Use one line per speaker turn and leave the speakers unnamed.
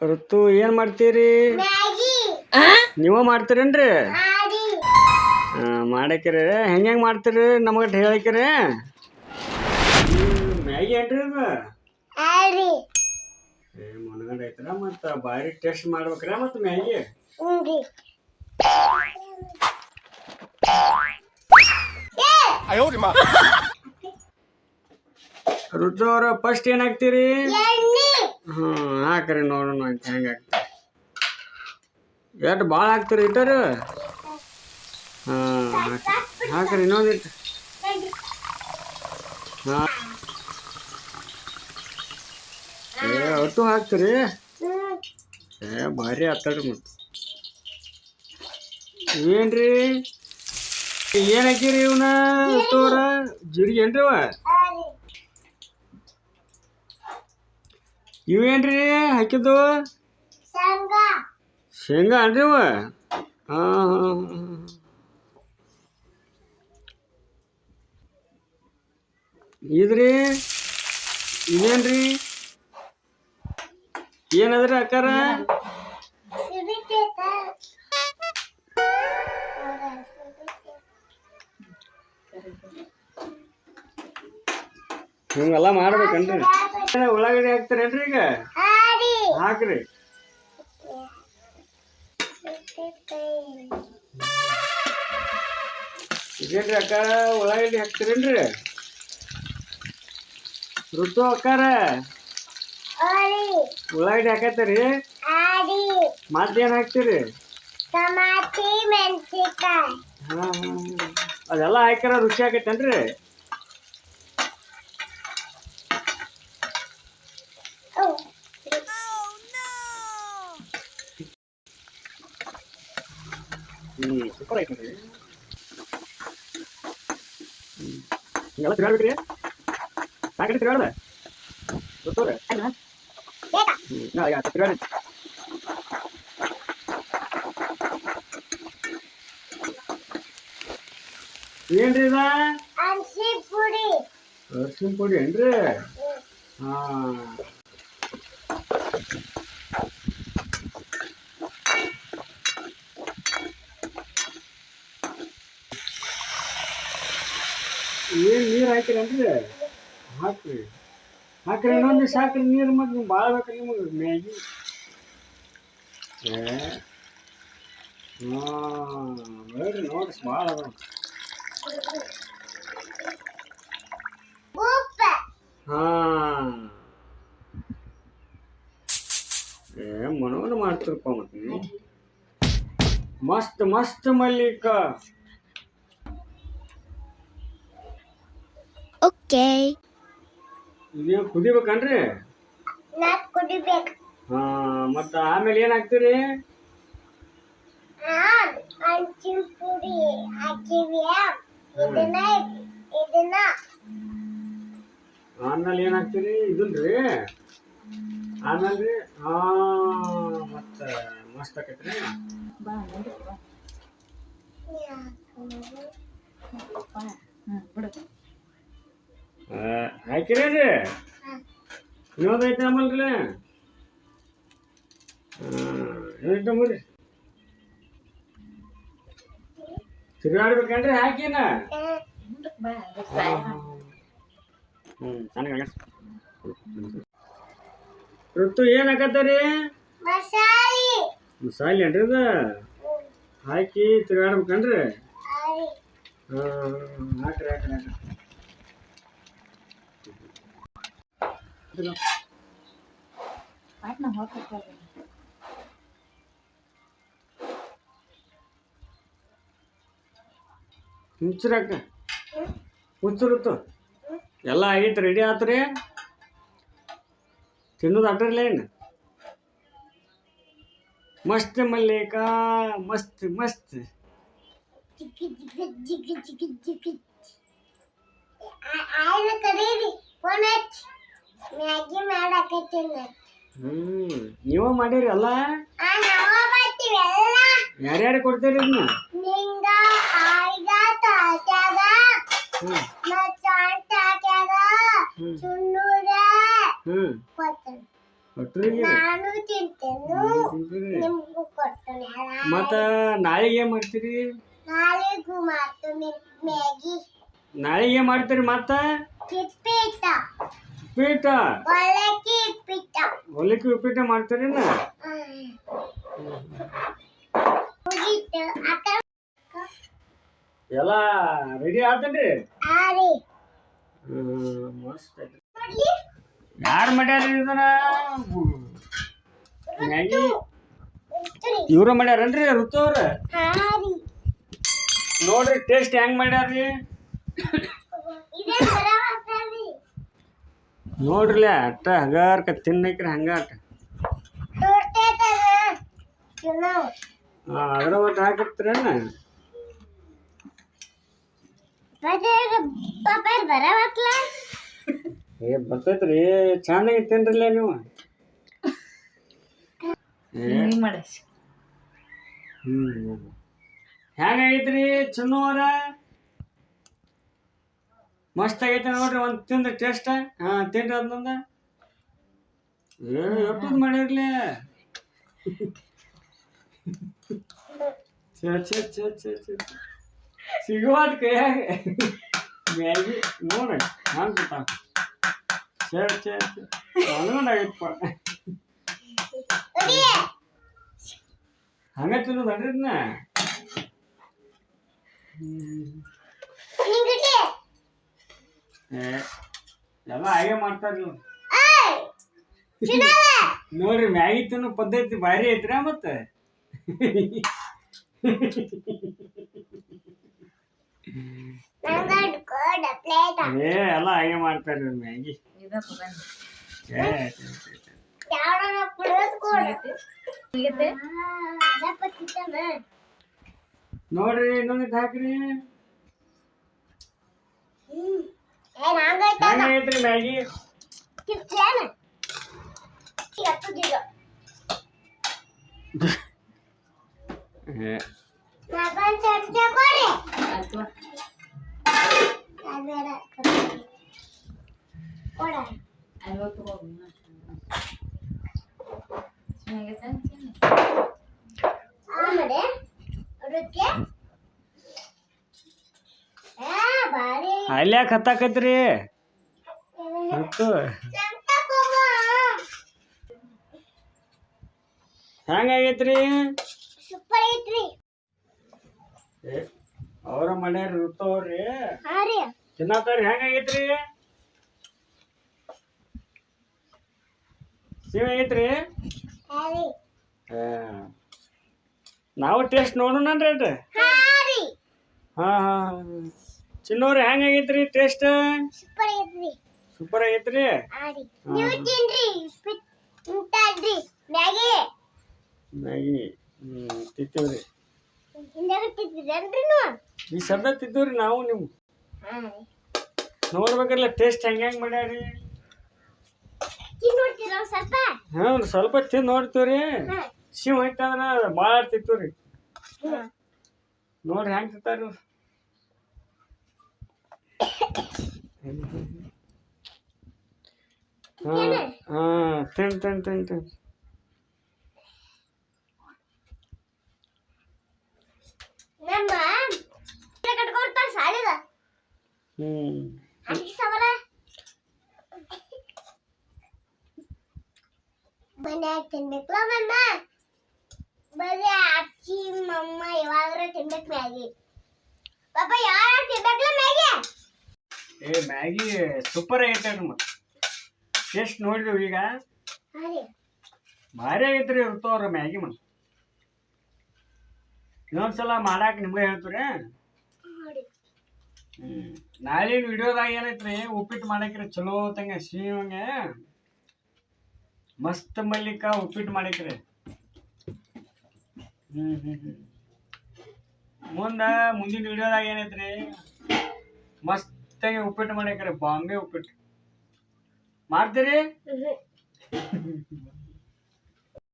ಋತು ಏನ್ ಮಾಡ್ತೀರಿ? ನೀವ ಮಾಡ್ತೀರೇನ್ರಿ? ಮಾಡಕ್ರಿ ಹೆಂಗ ಮಾಡ್ತೀರಿ ನಮಗ ಹೇಳಕ್ರಿ. ಮ್ಯಾಗಿ ಏನ್ರಿ ಅದು? ಮನಗಂಡ ಐತ್ರ ಮತ್ತ ಬಾರಿ ಟೇಸ್ಟ್ ಮಾಡ್ಬೇಕ್ರ ಮತ್ತ ಮ್ಯಾಗಿ. ಋತು ಅವ್ರ ಫಸ್ಟ್ ಏನ್ ಹಾಕ್ತೀರಿ? ಹಾಕ್ರಿ ನೋಡೋಣ ಹೆಂಗ ಹಾಕ್ತೀರಿ. ಎಷ್ಟು ಭಾಳ ಹಾಕ್ತೀರಿ ಇಟ್ಟರು? ಹಾಕ್ರಿ ಇನ್ನೊಂದಿಟ್ಟು. ಒಟ್ಟು ಹಾಕ್ತೀರಿ? ಭಾರಿ ಆತಾಡ್ರಿ ಮತ್ತೆ. ಏನ್ರಿ ಏನ್ ಹಾಕಿರಿ ಇವನ ತೋರ ಜೀರಿಗೆ ಏನ್ರಿ ಅವ? ಇವೇನ್ರಿ ಹಾಕಿದ್ದು? ಶೇಂಗಾ ಅನ್ರಿ ಅವ? ಇದ್ರಿ ಇದೇನ್ರಿ ಏನದ್ರಿ ಅಕ್ಕಾರ? ಹಿಂಗೆಲ್ಲ ಮಾಡ್ಬೇಕನ್ರಿ? ಉಳ್ಳಾಗಡ್ಡಿ ಹಾಕ್ತಾರೇನ್ರಿ ಈಗ? ಹಾಕ್ರಿ. ಇದೇನ್ರಿ ಅಕ್ಕ ಉಳ್ಳಾಗಡ್ಡಿ ಹಾಕ್ತೀರೇನ್ರಿ? ಋತು ಅಕ್ಕಾರ ಉಳ್ಳಾಗಡ್ಡಿ ಹಾಕತ್ತೀರಿ? ಮತ್ತೇನ್ ಹಾಕ್ತೀರಿ? ಅದೆಲ್ಲ ಹಾಕ್ಯಾರ ರುಚಿ ಆಕೈತೇನ್ರಿ? ಸೂಪರ್ ಐತ್ರಿ. ಹಿಂಗೆಲ್ಲ ತಿರ್ಗಾಡ್ಬೇಕ್ರಿ. ಸಾಕಡಿ ತಿರ್ಗಾಡ್ದ ಗೊತ್ತವ್ರೆ ತಿರ್ಗಾಡಿ. ಏನ್ರಿ ಇದ? ಅರ್ಶಿನ ಪುಡಿ ಏನ್ರಿ? ಏನ್ ನೀರ್ ಹಾಕಿರೇನ್ರಿ? ಹಾಕ್ರಿ ಹಾಕ್ರಿ ಇನ್ನೊಂದು ಸಾಕ್ರಿ ನೀರು. ಮತ್ತೆ ನೀವು ಭಾಳ ಬೇಕ್ರಿ ನಿಮಗೆ ಮ್ಯಾಗಿ. ನೋಡ್ರಿ ನೋಡ್ರಿ ಭಾಳ ಅದ. ಮನೋನ ಮಾಡ್ತಿರಪ್ಪ ಮತ್ತೆ ನೀವು. ಮಸ್ತ್ ಮಸ್ತ್ ಮಲ್ಲಿಕ.
ಓಕೆ
ಇದೇನು ಕುದಿಬೇಕನ್ರಿ? ಮತ್ತ ಆಮೇಲೆ ಏನ್ ಹಾಕ್ತೀರಿ? ಆಮೇಲೆ ಏನ್ ಹಾಕ್ತೀರಿ? ಇದನ್ರಿ ಆಮೇಲೆ ಮತ್ತ ಮಸ್ತ್ ಆಕೈತ್ರಿ. ಹಾಕಿರೇನ್ರಿ? ಇನ್ನೊಂದೈತೆ ಆಮಲ್ರಿ ಇನ್ನೊಂದ್ರಿ ತಿರ್ಗಾಡ್ಬೇಕನ್ರಿ ಹಾಕಿನ? ಋತು ಏನ್ ಹಾಕತ್ತರಿ? ಮಸಾಲೆ ಏನ್ರಿ ಅದ? ಹಾಕಿ ತಿರ್ಗಾಡ್ಬೇಕನ್ರಿ? ಹಾಕ್ರಿ ಹಾಕ್ರಿ ಹಾಕ್ರಿ. ಹುಚ್ಚರಕ್ಕ ಹುಚ್ಚರುತ್ತು ಎಲ್ಲ ಆಗೈತೆ ರೆಡಿ ಆತ್ರಿ. ತಿನ್ನೋದು ಅಟ್ರಲ್ಲ ಏನು? ಮಸ್ತ್ ಮಲ್ಲಿಕ ಮಸ್ತ್ ಮಸ್ತ್. ನೀವ ಮಾಡಿರಿ ಅಲ್ಲ? ಯಾರ್ಯಾರು ಕೊಡ್ತೀರಿ ಇದನ್ನ? ಭಟ್ರಿಗೆ
ನಾನು ತಿಂತೇನೆ ನಿಮ್ಗೂ ಕೊಡ್ತೇನೆ
ಮತ್ತ ನಾಳೆಗೆ ಏನ್ ಮಾಡ್ತೀರಿ
ನಾಳೆಗೂ ಮಾಡ್ತೀನಿ ಮ್ಯಾಗಿ
ನಾಳೆಗೆ ಏನ್ ಮಾಡ್ತೀರಿ ಮತ್ತ
ಉಪ್ಪಿಟ್ಟ
ಉಪ್ಪಿಟ್ಟ
ಒಳಕ್ಕೆ ಉಪ್ಪಿಟ್ಟ
ಹೊಲಕ್ಕೆ ಉಪ್ಪಿಟ್ಟ ಮಾಡ್ತೀರೇನ
ಮುಗೀತು ಅಕ್ಕ
ಎಲ್ಲ ರೆಡಿ ಆತನ್ರಿ
ಆರಿ
ಮಸ್ತ್ ಐತಿ ಯಾರು ಮಾಡ್ಯಾರ ಇದನ್ನ ಮ್ಯಾಗಿ ಇವ್ರ ಮಾಡ್ಯಾರನ್ರಿ ಋತು ಅವ್ರ
ಹಾರಿ
ನೋಡ್ರಿ ಟೇಸ್ಟ್ ಹೆಂಗ್ ಮಾಡ್ಯಾರ್ರಿ
ಇದೇ ಬರವಾತಾರಿ
ನೋಡ್ರಲ್ಲ ಅಟ್ಟ ಹಗಾರ್ಕ ತಿನ್ನಕ್ರಿ ಹಂಗ ಅಟ್ಟ
ತೋರ್ತೇತನ ಚಲೋ
ಅದ್ರ ಒಟ್ಟು ಹಾಕಿರ್ತೀರೇನ
ಮತ್ತೆ ಪಾಪ ಬರವತ್ಲ
ಏ ಬರ್ತೈತ್ರಿ ಚಂದಾಗಿ ತಿನ್ರಿಲ್ಲ ನೀವು ಹೆಂಗಾಗೈತ್ರಿ ಚನ್ನು ಅವರ ಮಸ್ತ್ ಆಗೈತೆ ನೋಡ್ರಿ ಒಂದ್ ತಿಂದ್ರಿ ಟೇಸ್ಟ್ ಹಾ ತಿನ್ರಿ ಅದೊಂದ ಎಪ್ಪದ್ ಮಾಡಿರ್ಲಿ ಸಿಗುವಾದ ಕೈಯಾಗ ಮ್ಯಾಗಿ ನೋಡ್ರಿ ಹಂಗ ಗೊತ್ತಾಗ ಅನ್ಕೊಂಡಾಗೈತಪ್ಪ ಹಂಗ ತಿನ್ನೋದನ್ರಿ ಇದನ್ನ ಎಲ್ಲ ಹಾಗೆ ಮಾಡ್ತಾರ ನೋಡ್ರಿ ಮ್ಯಾಗಿ ತಿನ್ನೋ ಪದ್ಧತಿ ಭಾರಿ ಐತ್ರಿ ಮತ್ತ ಏ ಎಲ್ಲ ಹಾಗೆ ಮಾಡ್ತಾರ್ರಿ ಮ್ಯಾಗಿ ನೋಡ್ರಿ ಇನ್ನೊಂದಿಟ್ಟು ಹಾಕ್ರಿ ಹೆಂಗೈತ್ರಿ ಮ್ಯಾಗಿ ಅಲ್ಯಾಕ ಹತ್ತಾಕೈತ್ರಿ ಹೆಂಗಾಗೈತ್ರಿ
ಸೂಪರ್ ಐತ್ರಿ
ಅವ್ರ ಮನ್ಯಾರ ಇರ್ತಾವ್ರಿ ತಿನ್ನತಾರ್ರಿ ಹೆಂಗಾಗೈತ್ರಿ ಸಿವ್ ಆಗೈತ್ರಿ ನಾವು ಟೇಸ್ಟ್ ನೋಡೋಣನ್ರಿ ಅಟ್ ಹಾ ಹಾ ಚಿನ್ನೋರಿ ಹೆಂಗಾಗೈತ್ರಿ ಟೇಸ್ಟ್ ಸೂಪರ್ ಆಗೈತ್ರಿ ಮ್ಯಾಗಿ ತಿಂತೀವ್ರಿ ಈ ಸದ್ದ ತಿಂತೀವ್ರಿ ನಾವು ನೀವು ನೋಡ್ಬೇಕಲ್ಲ ಟೇಸ್ಟ್ ಹೆಂಗ್ ಮಾಡ್ಯಾರಿ ಹಾ ಸ್ವಲ್ಪ ತಿಂದು ನೋಡ್ತೀವ್ರಿ ಶಿವ್ ಐತಂದ್ರ ಭಾಳ ತಿಂತೀವ್ರಿ ನೋಡ್ರಿ ಹೆಂಗ್ ತಿಂತಾರ ಹಾ ಹಾ ತಿನ್
ಮನ್ಯಾಗ ತಿನ್ಬೇಕಲ್ಲ ಮಮ್ಮ ಬರೀ ಅಜ್ಜಿ ಮಮ್ಮ ಯಾವಾಗ್ರ ತಿನ್ಬೇಕು ಮ್ಯಾಗಿ ಪಾಪ ಯಾರು ತಿನ್ಬೇಕಲ್ಲ ಮ್ಯಾಗಿ
ಏ ಮ್ಯಾಗಿ ಸೂಪರ್ ಆಗೈತೆ ಮತ್ತೆ ಟೇಸ್ಟ್ ನೋಡಿದ್ವಿ ಈಗ ಭಾರಿ ಆಗೈತ್ರಿ ಇರ್ತಾವ್ರ ಮ್ಯಾಗಿ ಮತ್ತೆ ಇನ್ನೊಂದ್ಸಲ ಮಾಡಾಕ ನಿಮ್ಗೆ ಹೇಳ್ತೀರಿ ನಾಳಿನ ವಿಡಿಯೋದಾಗ ಏನೈತ್ರಿ ಉಪ್ಪಿಟ್ಟು ಮಾಡಕ್ರಿ ಚಲೋ ತಂಗ ಸಿಹಿವಂಗೆ ಮಸ್ತ್ ಮಲ್ಲಿಕ ಉಪ್ಪಿಟ್ಟು ಮಾಡಕ್ರಿ ಮುಂದಿನ ವಿಡಿಯೋದಾಗ ಏನೈತ್ರಿ ಮಸ್ತಾಗಿ ಉಪ್ಪಿಟ್ಟು ಮಾಡಕ್ರಿ ಬಾಂಬೆ ಉಪ್ಪಿಟ್ಟು ಮಾಡ್ತೀರಿ